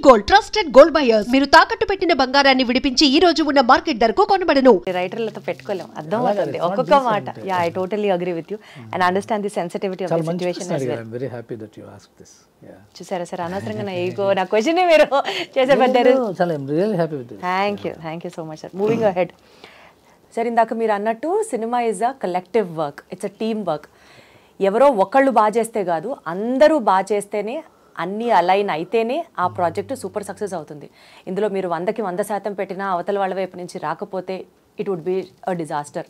Gold trusted gold buyers. మీరు తాకట్టు పెట్టిన బంగారాన్ని విడిపించి ఈ రోజు ఉన్న మార్కెట్ ధరకు కొనబడను. రైటర్లతో పెట్టుకోలేం, అర్థం అవుతుంది ఒక్కొక్క మాట. Yeah, I totally agree with you and understand the sensitivity of the situation as well. I'm very happy that you asked this. Yeah. చూసారా సార్, అనవసరంగా నా ఈగో నా క్వశ్చన్ మీరు చేసేబడ్డారు. I'm really happy with this. Thank you so much sir. Moving ahead sir, ఇందాక మీరు అన్నట్టు cinema is a collective work, it's a team work. ఎవరో ఒకళ్ళు బాగా చేస్తే కాదు, అందరూ బాగా చేస్తేనే, అన్నీ అలైన్ అయితేనే ఆ ప్రాజెక్టు సూపర్ సక్సెస్ అవుతుంది. ఇందులో మీరు 100కి 100% పెట్టినా అవతల వాళ్ళ వైపు నుంచి రాకపోతే it would be a disaster.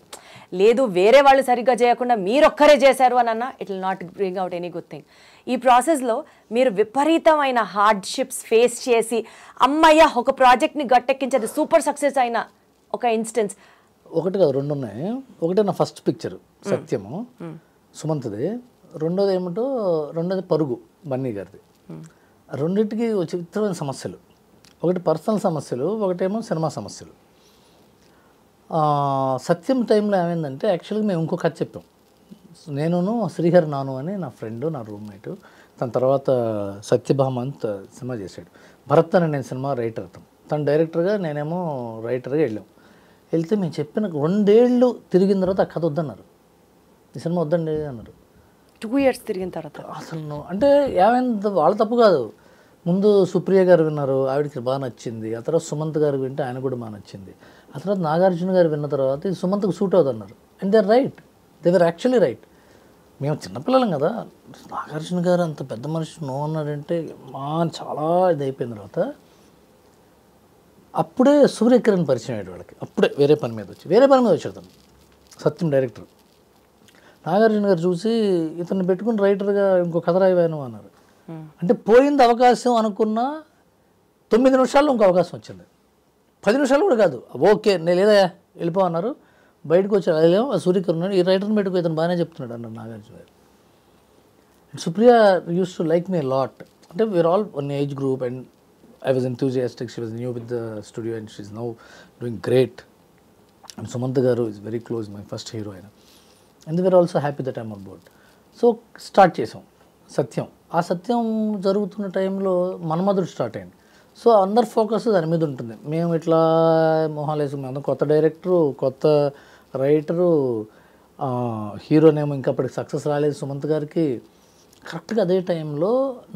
లేదు, వేరే వాళ్ళు సరిగ్గా చేయకుండా మీరొక్కరే చేశారు అని అన్నా it will not bring out any good thing. ఈ ప్రాసెస్లో మీరు విపరీతమైన హార్డ్షిప్స్ ఫేస్ చేసి అమ్మయ్య ఒక ప్రాజెక్ట్ని గట్టెక్కించేది సూపర్ సక్సెస్ అయిన ఒక ఇన్స్టెన్స్. ఒకటి కాదు, 2 ఉన్నాయి. ఒకటి నా ఫస్ట్ పిక్చర్ సత్యము, సుమంత్ది. రెండోది పరుగు, బన్నీ గారిది. రెండింటికి విచిత్రమైన సమస్యలు. ఒకటి పర్సనల్ సమస్యలు, ఒకటేమో సినిమా సమస్యలు. సత్యం టైంలో ఏమైందంటే, యాక్చువల్గా మేము ఇంకో కథ చెప్పాం. నేను శ్రీహరి నాను అని నా ఫ్రెండ్, నా రూమ్మేటు. తన తర్వాత సత్యభామంత్ సినిమా చేశాడు. భరత్ అని నేను సినిమా రైటర్, తను డైరెక్టర్గా, నేనేమో రైటర్గా వెళ్తే మేము చెప్పిన 2 ఏళ్ళు తిరిగిన తర్వాత ఆ కథ వద్దన్నారు. ఈ సినిమా వద్దండి అన్నారు. 2 years తిరిగిన తర్వాత అసలు అంటే ఏమైంది, వాళ్ళ తప్పు కాదు. ముందు సుప్రియ గారు విన్నారు, ఆవిడకి బాగా నచ్చింది. ఆ తర్వాత సుమంత్ గారు వింటే ఆయన కూడా బాగా నచ్చింది. ఆ తర్వాత నాగార్జున గారు విన్న తర్వాత ఇది సుమంత్కి సూట్ అవుతున్నారు. And they are right, they were actually right. మేము చిన్నపిల్లలం కదా, నాగార్జున గారు అంత పెద్ద మనిషి నో అన్నారంటే చాలా ఇది అయిపోయిన తర్వాత అప్పుడే సూర్యకిరణ్ పరిచయం అయ్యాడు వాళ్ళకి. అప్పుడే వేరే పని మీద వచ్చాడు తను, సత్యం డైరెక్టర్. నాగార్జున గారు చూసి ఇతన్ని పెట్టుకుని రైటర్గా ఇంకో కథ రాయను అన్నారు. అంటే పోయింది అవకాశం అనుకున్న 9 నిమిషాల్లో ఇంకో అవకాశం వచ్చింది. 10 నిమిషాలు కూడా కాదు. ఓకే, నేను లేదా వెళ్ళిపోన్నారు. బయటకు వచ్చాడు, అదేమో సూర్యకిరణ్ ఈ రైటర్ని పెట్టుకో, ఇతను బాగానే చెప్తున్నాడు అన్నారు నాగార్జున గారు. And Supriya use to like me lot. అంటే we are all one age group and I was enthusiastic. She was new with the studio and she's now doing great. And Sumantha garu is very close, my first heroine. And we were also happy that I'm on board. So start chesam Satyam. ఆ సత్యం జరుగుతున్న టైంలో మన్మధుడు start అయింది. So అందరి focus దాని మీద ఉంటుంది. మేము ఇట్లా మొహాలేసు, మేము కొత్త డైరెక్టరు, కొత్త రైటరు, హీరోనేమో ఇంకా అప్పటికి సక్సెస్ రాలేదు సుమంత్ గారికి. కరెక్ట్గా అదే టైంలో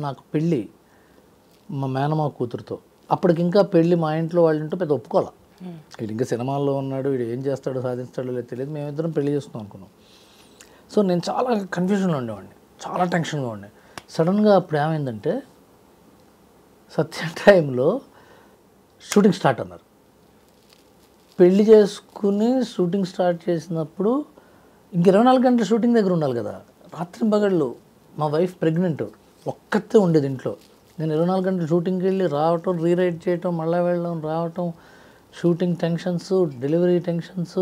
నాకు పెళ్ళి మా మేనమా కూతురుతో. అప్పటికి ఇంకా పెళ్ళి మా ఇంట్లో వాళ్ళు ఇంటూ పెద్ద ఒప్పుకోవాలి. వీడు ఇంకా సినిమాల్లో ఉన్నాడు, వీడు ఏం చేస్తాడో సాధిస్తాడో లేదు తెలియదు. మేమిద్దరం పెళ్లి చేస్తున్నాం అనుకున్నాం. సో నేను చాలా కన్ఫ్యూజన్లో ఉండేవాడిని, చాలా టెన్షన్గా ఉండే. సడన్గా అప్పుడు ఏమైందంటే, సత్యం టైంలో షూటింగ్ స్టార్ట్ అన్నారు. పెళ్లి చేసుకుని షూటింగ్ స్టార్ట్ చేసినప్పుడు ఇంక 24 గంటలు షూటింగ్ దగ్గర ఉండాలి కదా. రాత్రి పగళ్ళు మా వైఫ్ ప్రెగ్నెంట్, ఒక్కతే ఉండేది ఇంట్లో. నేను 24 గంటలు షూటింగ్కి వెళ్ళి రావటం, రీరైట్ చేయటం, మళ్ళీ వెళ్ళడం, రావటం, షూటింగ్ టెన్షన్స్, డెలివరీ టెన్షన్స్.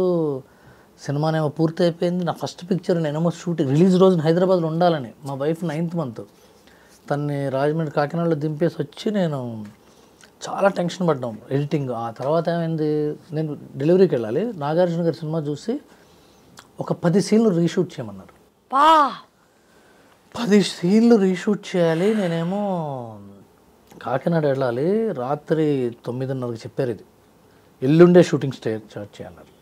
సినిమానేమో పూర్తి అయిపోయింది. నా ఫస్ట్ పిక్చర్ నేనేమో షూటింగ్ రిలీజ్ రోజున హైదరాబాద్లో ఉండాలని. మా వైఫ్ 9th month తన్ని రాజమండ్రి కాకినాడలో దింపేసి వచ్చి నేను చాలా టెన్షన్ పడ్డాం ఎడిటింగ్. ఆ తర్వాత ఏమైంది, నేను డెలివరీకి వెళ్ళాలి. నాగార్జున గారి సినిమా చూసి ఒక 10 సీన్లు రీషూట్ చేయమన్నారు. 10 సీన్లు రీషూట్ చేయాలి. నేనేమో కాకినాడ వెళ్ళాలి. రాత్రి 9:30కి చెప్పారు, ఇది ఎల్లుండే షూటింగ్ స్టార్ట్ చేయాలన్నారు.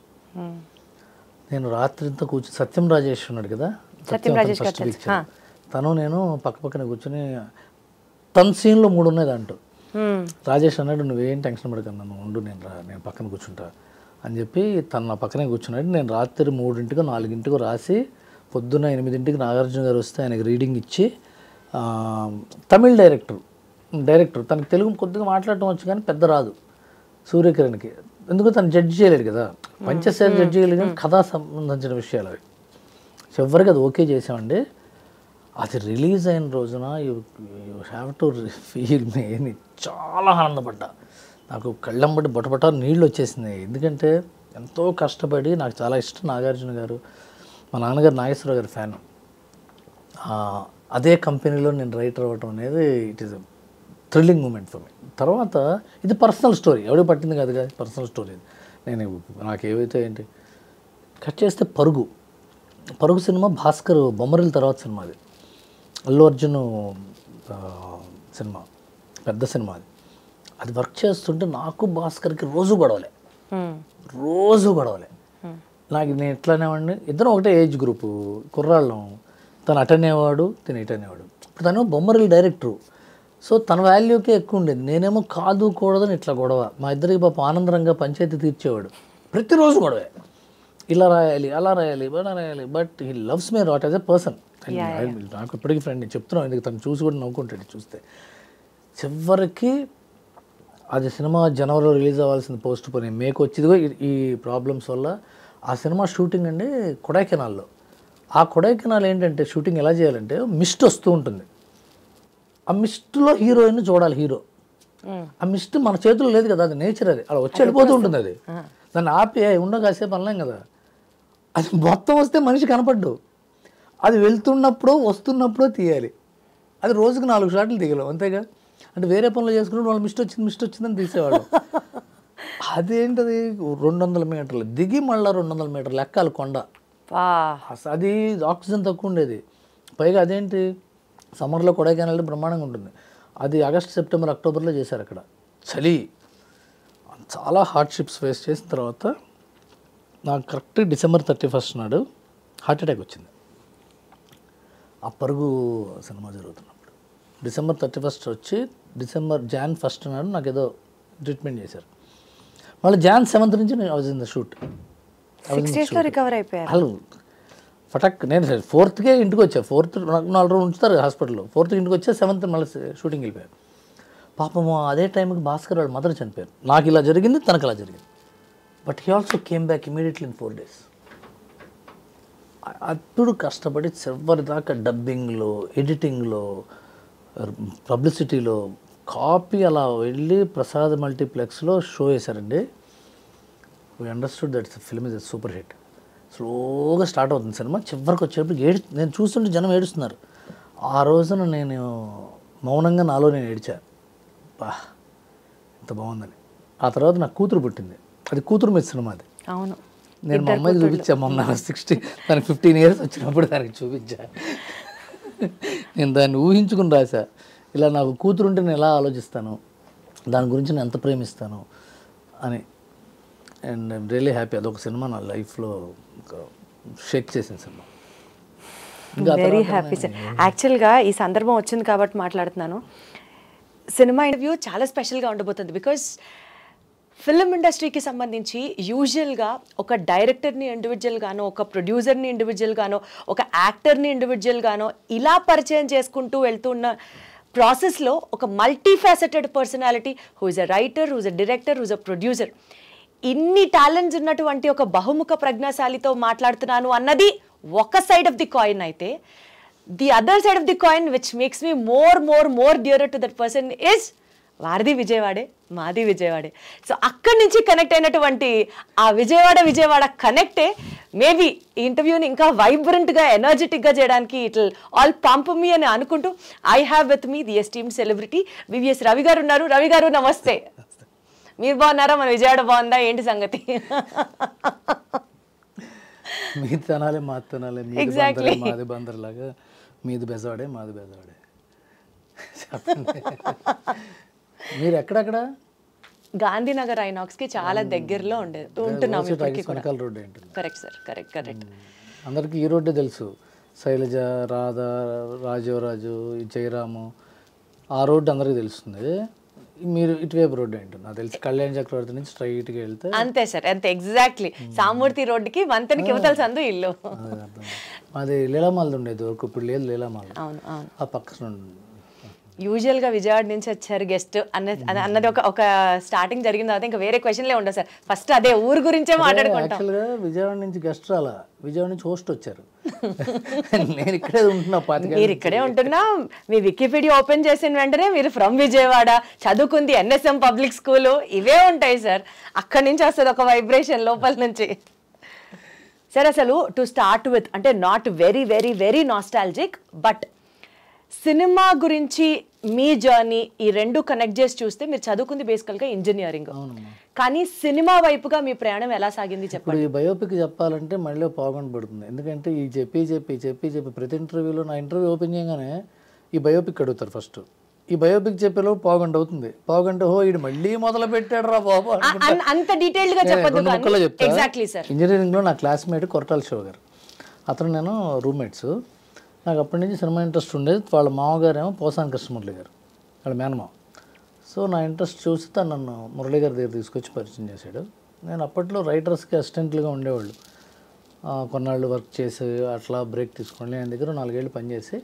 నేను రాత్రి ఇంత కూర్చొని, సత్యం రాజేష్ ఉన్నాడు కదా, ఫస్ట్ పిక్చర్, తను నేను పక్కనే కూర్చొని, తన సీన్లో 3 ఉన్నాయి దాంట్లో. రాజేష్ అన్నాడు, నువ్వేం టెన్షన్ పడకన్నా, నువ్వు ఉండు, నేను పక్కన కూర్చుంటా అని చెప్పి తను నా పక్కనే కూర్చున్నాడు. నేను రాత్రి 3ంటికో 4ంటికో రాసి పొద్దున్న 8ంటికి నాగార్జున గారు వస్తే ఆయనకి రీడింగ్ ఇచ్చి, తమిళ్ డైరెక్టర్ తనకు తెలుగు కొద్దిగా మాట్లాడటం వచ్చు కానీ పెద్ద రాదు సూర్యకిరణ్కి. ఎందుకు తను జడ్జి చేయలేడు కదా, పంచశైలి జడ్జి చేయలేదు కానీ కథా సంబంధించిన విషయాలు అవి. చివరికి అది ఓకే చేసామండి. అది రిలీజ్ అయిన రోజున యూ హ్యావ్ టు ఫీల్ మీ, చాలా ఆనందపడ్డా. నాకు కళ్ళంబడి బొటబొట నీళ్ళు వచ్చేసినాయి. ఎందుకంటే ఎంతో కష్టపడి, నాకు చాలా ఇష్టం నాగార్జున గారు. మా నాన్నగారు నాగేశ్వరరావు గారి ఫ్యాన్. అదే కంపెనీలో నేను రైటర్ అవ్వటం అనేది it is thrilling moment for me. తర్వాత ఇది పర్సనల్ స్టోరీ, ఎవరికి పట్టింది కాదు కదా, పర్సనల్ స్టోరీ. నేను నాకేవైతే ఏంటి కట్ చేస్తే పరుగు సినిమా భాస్కర్ బొమ్మరిల్ తర్వాత సినిమా, అది అల్లు అర్జున్ సినిమా, పెద్ద సినిమా అది. అది వర్క్ చేస్తుంటే నాకు భాస్కర్కి రోజు గొడవలే, రోజు గొడవలే. నాకు నేను ఎట్లానే వాడిని, ఇద్దరం ఒకటే ఏజ్ గ్రూపు, కుర్రాళ్ళం. తను అటనేవాడు, తిని ఇటనేవాడు. ఇప్పుడు తను బొమ్మరిల్ డైరెక్టరు, సో తన వాల్యూకే ఎక్కువ ఉండేది. నేనేమో కాదు కూడదని ఇట్లా గొడవ. మా ఇద్దరికి పాప ఆనందరంగా పంచాయతీ తీర్చేవాడు. ప్రతిరోజు గొడవే, ఇలా రాయాలి, అలా రాయాలి, అలా రాయాలి. But he loves me not as a person. నాకు ఇప్పటికీ ఫ్రెండ్, నేను చెప్తున్నాను, ఎందుకు తను చూసి కూడా నవ్వుకుంటాడు చూస్తే. చివరికి అది సినిమా జనవరిలో రిలీజ్ అవ్వాల్సింది పోస్ట్ పోయి మేకు వచ్చిందిగో ఈ ప్రాబ్లమ్స్ వల్ల. ఆ సినిమా షూటింగ్ అండి కొడైకెనాల్లో. ఆ కొడైకెనాల్ ఏంటంటే షూటింగ్ ఎలా చేయాలంటే మిస్ట్ వస్తూ ఉంటుంది. ఆ మిస్ట్లో హీరోయిన్ చూడాలి హీరో. ఆ మిస్ట్ మన చేతుల్లో లేదు కదా, అది నేచర్, అది అలా వచ్చి వెళ్ళిపోతూ ఉంటుంది. అది దాన్ని ఆపి ఉండో కాసేపు అనలేం కదా. అది మొత్తం వస్తే మనిషి కనపడ్డు. అది వెళ్తున్నప్పుడు వస్తున్నప్పుడో తీయాలి. అది రోజుకు 4 షాట్లు తీయలేం అంతేగా. అంటే వేరే పనులు చేసుకున్నప్పుడు వాళ్ళు మిస్ట్ వచ్చిందని తీసేవాడు. అదేంటది 200 మీటర్లు దిగి మళ్ళీ 200 మీటర్లు ఎక్కాలి కొండ. అది ఆక్సిజన్ తక్కువ ఉండేది. పైగా అదేంటి సమ్మర్లో కొడైకెనాల్ బ్రహ్మాండంగా ఉంటుంది. అది ఆగస్ట్, సెప్టెంబర్, అక్టోబర్లో చేశారు. అక్కడ చలి, చాలా హార్డ్షిప్స్ ఫేస్ చేసిన తర్వాత నాకు కరెక్ట్ డిసెంబర్ 31 నాడు హార్ట్ అటాక్ వచ్చింది. ఆ పరుగు సినిమా జరుగుతున్నప్పుడు డిసెంబర్ 31 వచ్చి జాన్ 1 నాడు నాకు ఏదో ట్రీట్మెంట్ చేశారు. మళ్ళీ జాన్ 7 నుంచి నేను వాజ్ ఇన్ ద షూట్. 6 daysలో రికవర్ అయిపోయారు. వాళ్ళు ఫటక్ నేను 4th ఇంటికి వచ్చా. 4th నాకు 4 రోజులు ఉంచుతారు హాస్పిటల్లో. 4th ఇంటికి వచ్చా, 7th మళ్ళీ షూటింగ్ వెళ్ళిపోయారు. పాపము అదే టైంకి భాస్కర్ వాళ్ళ మదర్ చనిపోయారు. నాకు ఇలా జరిగింది, తనకు అలా జరిగింది. But he also came back immediately in 4 days. అప్పుడు కష్టపడి చివరి దాకా డబ్బింగ్లో, ఎడిటింగ్లో, పబ్లిసిటీలో కాపీ అలా వెళ్ళి ప్రసాద్ మల్టీప్లెక్స్లో షో వేశారండి. We understood that film is a super hit. స్లోగా స్టార్ట్ అవుతుంది సినిమా. చివరికి వచ్చేటప్పుడు నేను చూస్తుంటే జనం ఏడుస్తున్నారు. ఆ రోజున నేను మౌనంగా నాలో నేను ఏడ్చా, బా ఎంత బాగుందని. ఆ తర్వాత నాకు కూతురు పుట్టింది. అది కూతురు మీద సినిమా. అది అవును, నేను మా అమ్మాయికి చూపించా. మొన్న 60 దానికి 15 years వచ్చినప్పుడు దానికి చూపించా. నేను దాన్ని ఊహించుకుని రాసా. ఇలా నాకు కూతురు ఉంటే నేను ఎలా ఆలోచిస్తాను, దాని గురించి నేను ఎంత ప్రేమిస్తాను అని. And I'm really happy. అదొక సినిమా నా లైఫ్లో షేక్ చేసిన సినిమా. Very happy sir. యాక్చువల్గా ఈ సందర్భం వచ్చింది కాబట్టి మాట్లాడుతున్నాను. సినిమా ఇంటర్వ్యూ చాలా స్పెషల్గా ఉండబోతుంది. బికాజ్ ఫిల్మ్ ఇండస్ట్రీకి సంబంధించి యూజువల్గా ఒక డైరెక్టర్ని ఇండివిజువల్గానో, ఒక ప్రొడ్యూసర్ని ఇండివిజువల్గానో, ఒక యాక్టర్ని ఇండివిజువల్గానో ఇలా పరిచయం చేసుకుంటూ వెళ్తున్న ప్రాసెస్లో ఒక multi faceted personality, who is a writer, who is a director, who is a producer, ఇన్ని టాలెంట్స్ ఉన్నటువంటి ఒక బహుముఖ ప్రజ్ఞాశాలితో మాట్లాడుతున్నాను అన్నది ఒక సైడ్ ఆఫ్ ది కాయిన్. అయితే the other side of the coin which makes me more dearer to that person is వారిది విజయవాడే, మాది విజయవాడే. సో అక్కడి నుంచి కనెక్ట్ అయినటువంటి ఆ విజయవాడ కనెక్టే మేబీ ఈ ఇంటర్వ్యూని ఇంకా వైబ్రెంట్గా, ఎనర్జెటిక్గా చేయడానికి ఇట్ ఆల్ పంప్ మీ అని అనుకుంటూ I have with me the esteemed celebrity VVS Ravi గారు ఉన్నారు. రవి గారు నమస్తే. మీరు బాగున్నారా? మన విజయవాడ బాగుందా? ఏంటి సంగతి? మీది తనాలే మాది తనాలే, మాది బందర్లాగా, మీది బెజవాడే మాది బెజవాడే. చెప్పండి, మీరు ఎక్కడెక్కడ? గాంధీనగర్ ఐనాక్స్కి చాలా దగ్గరలో ఉంటున్నాం. Correct sir, correct. అందరికీ ఈ రోడ్డే తెలుసు. శైలజ, రాధ, రాజీవరాజు, జయరాము, ఆ రోడ్డు అందరికీ తెలుస్తుంది. మీరు ఇటువైపు రోడ్డు ఏంటి నాకు తెలిసి, కళ్యాణ్ చక్రవర్తి నుంచి స్ట్రైట్గా వెళ్తే అంతే సార్, అంతే ఎగ్జాక్ట్లీ. సామూర్తి రోడ్డుకి వంతెనకి ఇవతల సందు ఇల్లు. అది లీలామాలది ఉండేది, ఇప్పుడు లేదు లీలామాల. అవును, ఆ పక్కన యూజువల్గా విజయవాడ నుంచి వచ్చారు గెస్ట్ అన్నది ఒక స్టార్టింగ్ జరిగిన తర్వాత ఇంకా వేరే క్వశ్చన్లే ఉండవు సార్. ఫస్ట్ అదే ఊరు గురించే మాట్లాడుకుంటాం. యాక్చువల్గా విజయవాడ నుంచి గెస్ట్ రాలా, విజయవాడ నుంచి హోస్ట్ వచ్చారు. నేను ఇక్కడే ఉంటున్నా. మీరు ఇక్కడే ఉంటున్నా. మీ వికీపీడియా ఓపెన్ చేసిన వెంటనే మీరు ఫ్రమ్ విజయవాడ, చదువుకుంది ఎన్ఎస్ఎం పబ్లిక్ స్కూలు, ఇవే ఉంటాయి సార్. అక్కడి నుంచి వస్తుంది ఒక వైబ్రేషన్ లోపల నుంచి. సార్ అసలు టు స్టార్ట్ విత్, అంటే not very very very nostalgic, but cinema గురించి మీ జర్నీ ఈ రెండు కనెక్ట్ చేసి చూస్తే మీరు చదువుకుంది బేసికల్గా ఇంజనీరింగ్, కానీ సినిమా వైపుగా మీ ప్రయాణం ఎలా సాగింది చెప్పండి. ఈ బయోపిక్ చెప్పాలంటే మళ్ళీ పావుగంట పడుతుంది. ఎందుకంటే ఈ చెప్పి ప్రతి ఇంటర్వ్యూలో, నా ఇంటర్వ్యూ ఓపెన్ చేయగానే ఈ బయోపిక్ అడుగుతారు ఫస్ట్. ఈ బయోపిక్ చెప్పేలో పావుగంట అవుతుంది. పావుగంట ఈడు మళ్ళీ మొదలు పెట్టాడు రా బాబు అంత డీటెయిల్డ్ గా చెప్పొద్దు ముక్కలో చెప్తా. Exactly sir. ఇంజనీరింగ్లో నా క్లాస్మేట్ కొరటాల శివ గారు, అతను నేను రూమ్మేట్స్. నాకు అప్పటి నుంచి సినిమా ఇంట్రెస్ట్ ఉండేది. వాళ్ళ మామగారు ఏమో పోసాని కృష్ణమురళి గారు, వాళ్ళ మేనమామ. సో నా ఇంట్రెస్ట్ చూసి తను నన్ను మురళి గారి దగ్గర తీసుకొచ్చి పరిచయం చేశాడు. నేను అప్పట్లో రైటర్స్కి అసిస్టెంట్లుగా ఉండేవాళ్ళు. కొన్నాళ్ళు వర్క్ చేసి అట్లా బ్రేక్ తీసుకోండి. నేను దగ్గర 4 ఏళ్ళు పనిచేసి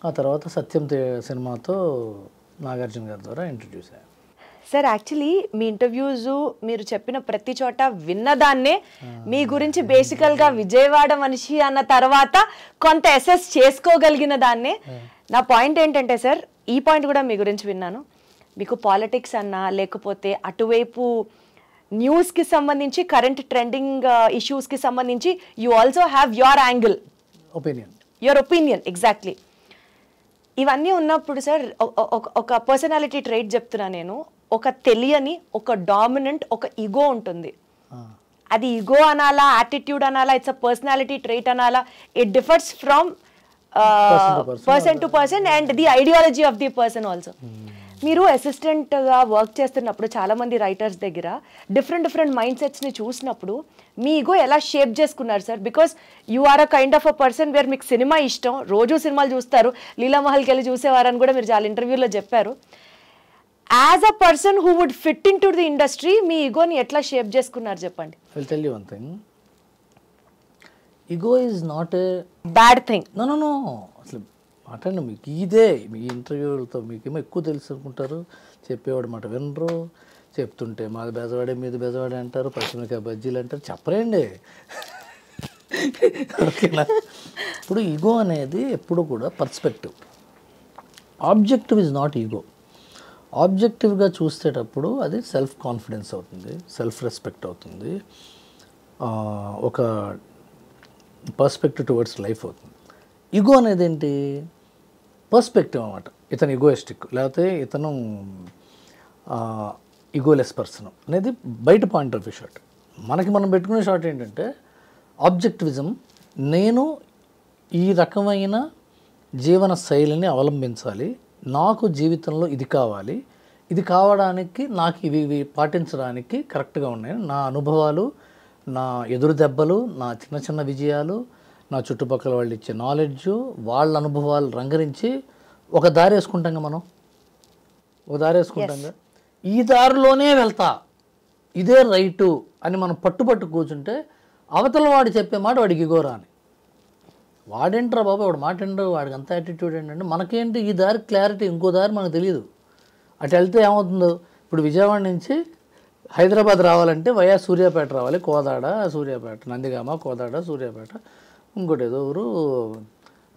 ఆ తర్వాత సత్యం సినిమాతో నాగార్జున గారి ద్వారా ఇంట్రడ్యూస్ అయ్యాను. సార్ యాక్చువల్లీ మీ ఇంటర్వ్యూస్ మీరు చెప్పిన ప్రతి చోట విన్నదాన్నే మీ గురించి బేసికల్గా విజయవాడ మనిషి అన్న తర్వాత కొంత అసెస్ చేసుకోగలిగిన దాన్నే. నా పాయింట్ ఏంటంటే సార్, ఈ పాయింట్ కూడా మీ గురించి విన్నాను. మీకు పాలిటిక్స్ అన్నా లేకపోతే అటువైపు న్యూస్కి సంబంధించి కరెంట్ ట్రెండింగ్ ఇష్యూస్కి సంబంధించి you also have your angle, your opinion. Exactly. ఇవన్నీ ఉన్నప్పుడు సార్ ఒక పర్సనాలిటీ ట్రైట్ చెప్తున్నా నేను, ఒక తెలియని, ఒక డామినెంట్, ఒక ఈగో ఉంటుంది. అది ఈగో అనాలా, యాటిట్యూడ్ అనాలా, ఇట్స్ అ పర్సనాలిటీ ట్రైట్ అనాలా, it differs from person to person and the ideology of the person also. మీరు అసిస్టెంట్గా వర్క్ చేస్తున్నప్పుడు చాలామంది రైటర్స్ దగ్గర డిఫరెంట్ మైండ్ సెట్స్ని చూసినప్పుడు మీ ఈగో ఎలా షేప్ చేసుకున్నారు sir? Because you are a kind of a person where మీకు సినిమా ఇష్టం, రోజు సినిమాలు చూస్తారు, లీలామహల్కి వెళ్ళి చూసేవారని కూడా మీరు చాలా ఇంటర్వ్యూలో చెప్పారు. As a person who would fit in to the industry మీ ఈగోని ఎట్లా షేప్ చేసుకున్నారు చెప్పండి. I will tell you one thing. Ego is not a bad thing. No అసలు మాట్లాడండి. మీకు ఇదే మీ ఇంటర్వ్యూలతో మీకేమో ఎక్కువ తెలుసు అనుకుంటారు. చెప్పేవాడు మాట వినరు, చెప్తుంటే మాది బెజవాడే మీది బెజవాడే అంటారు, పచ్చిమిరకాయ బజ్జీలు అంటారు, చెప్పరండి. ఓకేనా? ఇప్పుడు ఈగో అనేది ఎప్పుడు కూడా perspective. Objective is not ego. ఆబ్జెక్టివ్గా చూసేటప్పుడు అది సెల్ఫ్ కాన్ఫిడెన్స్ అవుతుంది, సెల్ఫ్ రెస్పెక్ట్ అవుతుంది, ఒక పర్స్పెక్టివ్ టువర్డ్స్ లైఫ్ అవుతుంది. ఈగో అనేది ఏంటి? పర్స్పెక్టివ్ అన్నమాట. ఇతను ఈగోయిస్టిక్ లేకపోతే ఇతను ఈగోలెస్ పర్సన్ అనేది బయట పాయింట్ ఆఫ్ వ్యూ షాట్. మనకి మనం పెట్టుకునే షాట్ ఏంటంటే ఆబ్జెక్టివిజం. నేను ఈ రకమైన జీవన శైలిని అవలంబించాలి, నాకు జీవితంలో ఇది కావాలి, ఇది కావడానికి నాకు ఇవి పాటించడానికి కరెక్ట్గా ఉన్నాయి. నా అనుభవాలు, నా ఎదురు దెబ్బలు, నా చిన్న విజయాలు, నా చుట్టుపక్కల వాళ్ళు ఇచ్చే నాలెడ్జ్, వాళ్ళ అనుభవాలు రంగరించి ఒక దారి వేసుకుంటాంగా మనం, ఒక దారి వేసుకుంటాంగా. ఈ దారిలోనే వెళ్తా, ఇదే రైటు అని మనం పట్టు కూర్చుంటే అవతల వాడు చెప్పే మాట వాడికి ఇగోరా అని. వాడేంట్రా బాబా వాడు మాట ఏంటో, వాడికి అంత యాటిట్యూడ్ ఏంటంటే మనకేంటి ఈ దారి క్లారిటీ, ఇంకో దారి మనకు తెలియదు. అటు వెళ్తే ఏమవుతుందో, ఇప్పుడు విజయవాడ నుంచి హైదరాబాద్ రావాలంటే వయా సూర్యాపేట రావాలి, కోదాడ సూర్యాపేట, నందిగామ కోదాడ సూర్యాపేట, ఇంకోటి ఏదో ఊరు,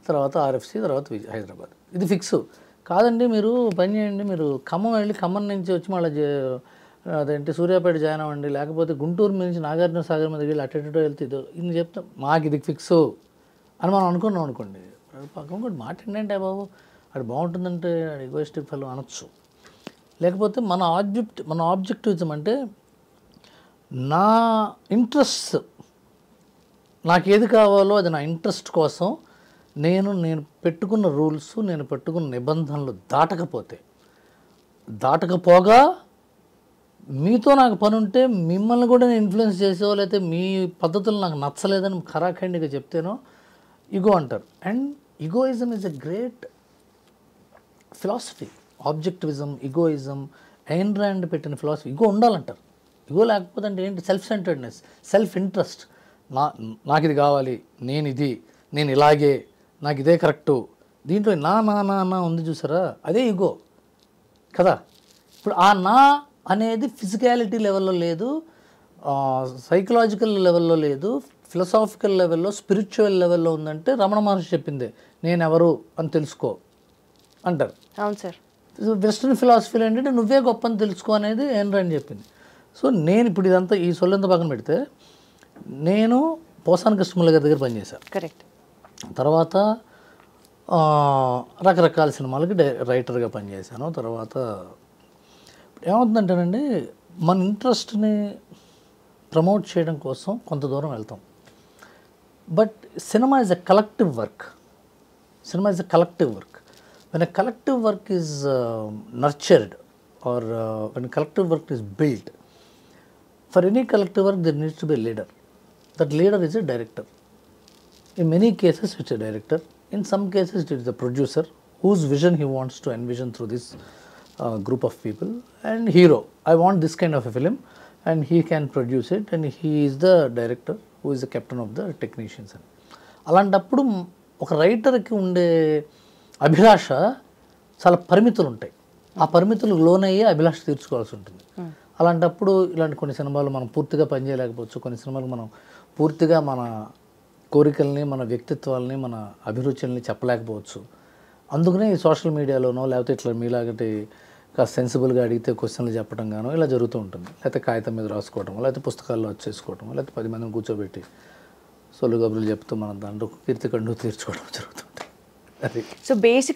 తర్వాత ఆర్ఎఫ్సి, తర్వాత హైదరాబాద్. ఇది ఫిక్స్ కాదండి. మీరు పని చేయండి, మీరు ఖమ్మం వెళ్ళి ఖమ్మం నుంచి వచ్చి మళ్ళీ అదేంటి సూర్యాపేట జాయిన్ అవ్వండి, లేకపోతే గుంటూరు నుంచి నాగార్జున సాగర్ మీద వెళ్ళి అటు వెళ్తే ఇదో ఇది చెప్తాం, మాకు ఇది ఫిక్స్ అని మనం అనుకున్నాం అనుకోండి. పక్కన కూడా మాట ఏంటంటే బాబు అది బాగుంటుందంటే అది ఈగోయిస్టిక్ ఫెలో అనొచ్చు. లేకపోతే మన ఆబ్జెక్టివిజం అంటే నా ఇంట్రెస్ట్, నాకు ఏది కావాలో అది నా ఇంట్రెస్ట్ కోసం నేను పెట్టుకున్న రూల్స్, నేను పెట్టుకున్న నిబంధనలు దాటకపోగా మీతో నాకు పని ఉంటే మిమ్మల్ని కూడా నేను ఇన్ఫ్లుయెన్స్ చేసో, లేకపోతే మీ పద్ధతులు నాకు నచ్చలేదని ఖరాఖండిగా చెప్తేనో ఈగో అంటారు. And egoism is a great philosophy. Objectivism, egoism, ఎయిన్ rand పెట్టిన ఫిలాసఫీ. ఈగో ఉండాలంటారు. ఈగో లేకపోతే అంటే ఏంటి? Self centredness, self interest. నాకు ఇది కావాలి, నేను ఇలాగే, నాకు ఇదే కరెక్టు, దీంట్లో నా ఉంది చూసారా, అదే ఈగో కదా. ఇప్పుడు ఆ నా అనేది ఫిజికాలిటీ లెవెల్లో లేదు, సైకలాజికల్ లెవెల్లో లేదు, ఫిలసాఫికల్ లెవెల్లో, స్పిరిచువల్ లెవెల్లో ఉందంటే రమణ మహర్షి చెప్పిందే, నేనెవరు అని తెలుసుకో అంటారు. అవును సార్. వెస్ట్రన్ ఫిలాసఫీలో ఏంటంటే నువ్వే గొప్ప అని తెలుసుకో అనేది ఏం అని చెప్పింది. సో నేను ఇప్పుడు ఇదంతా ఈ సొల్లంతా పక్కన పెడితే నేను పోసాని కృష్ణమురళి గారి దగ్గర పనిచేశాను. కరెక్ట్. తర్వాత రకరకాల సినిమాలకి రైటర్గా పనిచేశాను. తర్వాత ఏమవుతుందంటేనండి, మన ఇంట్రెస్ట్ని ప్రమోట్ చేయడం కోసం కొంత దూరం వెళ్తాం. But cinema is a collective work. when a collective work is nurtured or when collective work is built, for any collective work there needs to be a leader. That leader is a director. In many cases it's a director. In some cases it is the producer whose vision he wants to envision through this group of people, and hero, I want this kind of a film, and he can produce it, and he is the director who is the captain of the technicians. అలాంటప్పుడు ఒక రైటర్కి ఉండే అభిలాష చాలా పరిమితులు ఉంటాయి. ఆ పరిమితులకు లోనయ్యే అభిలాష తీర్చుకోవాల్సి ఉంటుంది. అలాంటప్పుడు ఇలాంటి కొన్ని సినిమాలు మనం పూర్తిగా పనిచేయలేకపోవచ్చు, కొన్ని సినిమాలు మనం పూర్తిగా మన కోరికల్ని, మన వ్యక్తిత్వాలని, మన అభిరుచుల్ని చెప్పలేకపోవచ్చు. అందుకనే ఈ సోషల్ మీడియాలోనో లేకపోతే ఇట్లా మీలాగటి కాస్త సెన్సిబుల్గా అడిగితే క్వశ్చన్లు చెప్పడం గానో ఇలా జరుగుతూ ఉంటుంది. లేకపోతే కాగితం మీద రాసుకోవడం, లేకపోతే పుస్తకాల్లో వచ్చేసుకోవడం, లేకపోతే 10 మందిని కూర్చోబెట్టి సొల్లు కబుర్లు చెప్తూ మనం దాంట్లో కీర్తికండు తీర్చుకోవడం జరుగుతుంటాయి. అది సో బేసిక్